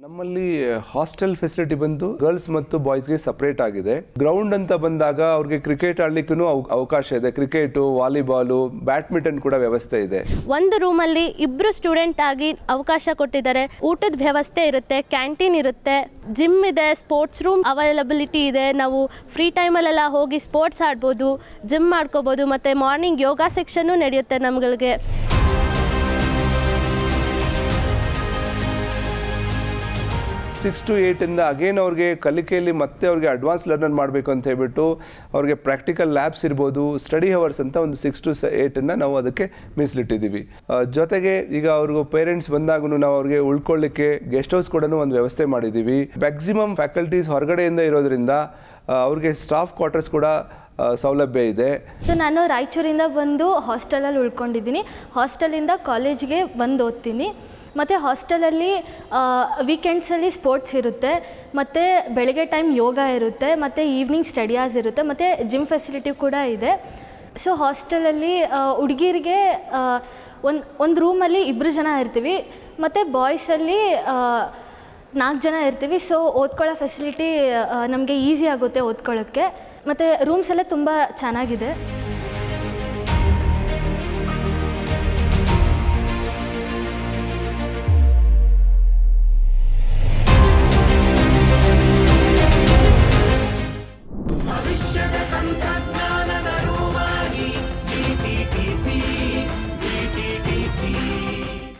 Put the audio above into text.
ನಮ್ಮಲ್ಲಿ hostel facility ಬಂದು girls ಮತ್ತು ಬಾಯ್ಸ್ಗೆ ಸಪ್ರೇಟ್ ಆಗಿದೆ. ಗ್ರೌಂಡ್ ಅಂತ ಬಂದಾಗ ಅವ್ರಿಗೆ ಕ್ರಿಕೆಟ್ ಆಡ್ಲಿಕ್ಕೂ ಅವಕಾಶ ಇದೆ. ಕ್ರಿಕೆಟು, ವಾಲಿಬಾಲು, ಬ್ಯಾಡ್ಮಿಂಟನ್ ಕೂಡ ವ್ಯವಸ್ಥೆ ಇದೆ. ಒಂದು ರೂಮಲ್ಲಿ ಇಬ್ಬರು ಸ್ಟೂಡೆಂಟ್ ಆಗಿ ಅವಕಾಶ ಕೊಟ್ಟಿದ್ದಾರೆ. ಊಟದ ವ್ಯವಸ್ಥೆ ಇರುತ್ತೆ, ಕ್ಯಾಂಟೀನ್ ಇರುತ್ತೆ, ಜಿಮ್ ಇದೆ, ಸ್ಪೋರ್ಟ್ಸ್ ರೂಮ್ ಅವೈಲಬಿಲಿಟಿ ಇದೆ. ನಾವು ಫ್ರೀ ಟೈಮಲ್ಲೆಲ್ಲ ಹೋಗಿ ಸ್ಪೋರ್ಟ್ಸ್ ಆಡ್ಬೋದು, ಜಿಮ್ ಮಾಡ್ಕೋಬೋದು, ಮತ್ತು ಮಾರ್ನಿಂಗ್ ಯೋಗ ಸೆಕ್ಷನ್ನು ನಡೆಯುತ್ತೆ ನಮ್ಗಳಿಗೆ. 6 to 8 ಇಂದ ಅಗೇನ್ ಅವ್ರಿಗೆ ಕಲಿಕೆಯಲ್ಲಿ ಮತ್ತೆ ಅವ್ರಿಗೆ ಅಡ್ವಾನ್ಸ್ ಲರ್ನರ್ ಮಾಡಬೇಕು ಅಂತ ಹೇಳ್ಬಿಟ್ಟು ಅವ್ರಿಗೆ ಪ್ರಾಕ್ಟಿಕಲ್ ಲ್ಯಾಬ್ಸ್ ಇರ್ಬೋದು, ಸ್ಟಡಿ ಅವರ್ಸ್ ಅಂತ ಒಂದು 6 to 8 ನಾವು ಅದಕ್ಕೆ ಮೀಸಲಿಟ್ಟಿದ್ದೀವಿ. ಜೊತೆಗೆ ಈಗ ಅವ್ರಿಗೂ ಪೇರೆಂಟ್ಸ್ ಬಂದಾಗೂ ನಾವು ಅವ್ರಿಗೆ ಉಳ್ಕೊಳ್ಳಿಕ್ಕೆ ಗೆಸ್ಟ್ ಹೌಸ್ ಕೂಡ ಒಂದು ವ್ಯವಸ್ಥೆ ಮಾಡಿದ್ದೀವಿ. ಮ್ಯಾಕ್ಸಿಮಮ್ ಫ್ಯಾಕಲ್ಟೀಸ್ ಹೊರಗಡೆಯಿಂದ ಇರೋದ್ರಿಂದ ಅವ್ರಿಗೆ ಸ್ಟಾಫ್ ಕ್ವಾರ್ಟರ್ಸ್ ಕೂಡ ಸೌಲಭ್ಯ ಇದೆ. ಸೊ ನಾನು ರಾಯಚೂರಿಂದ ಬಂದು ಹಾಸ್ಟೆಲಲ್ಲಿ ಉಳ್ಕೊಂಡಿದ್ದೀನಿ. ಹಾಸ್ಟೆಲಿಂದ ಕಾಲೇಜಿಗೆ ಬಂದು ಓದ್ತೀನಿ. ಮತ್ತು ಹಾಸ್ಟೆಲಲ್ಲಿ ವೀಕೆಂಡ್ಸಲ್ಲಿ ಸ್ಪೋರ್ಟ್ಸ್ ಇರುತ್ತೆ, ಮತ್ತು ಬೆಳಗ್ಗೆ ಟೈಮ್ ಯೋಗ ಇರುತ್ತೆ, ಮತ್ತು ಈವ್ನಿಂಗ್ ಸ್ಟಡಿ ಅವರ್ಸ್ ಇರುತ್ತೆ, ಮತ್ತು ಜಿಮ್ ಫೆಸಿಲಿಟಿ ಕೂಡ ಇದೆ. ಸೊ ಹಾಸ್ಟೆಲಲ್ಲಿ ಹುಡುಗಿರಿಗೆ ಒಂದು ರೂಮಲ್ಲಿ 2 ಜನ ಇರ್ತೀವಿ, ಮತ್ತು ಬಾಯ್ಸಲ್ಲಿ 4 ಜನ ಇರ್ತೀವಿ. ಸೊ ಓದ್ಕೊಳ್ಳೋ ಫೆಸಿಲಿಟಿ ನಮಗೆ ಈಸಿ ಆಗುತ್ತೆ ಓದ್ಕೊಳ್ಳೋಕ್ಕೆ, ಮತ್ತು ರೂಮ್ಸ್ ಎಲ್ಲ ತುಂಬ ಚೆನ್ನಾಗಿದೆ.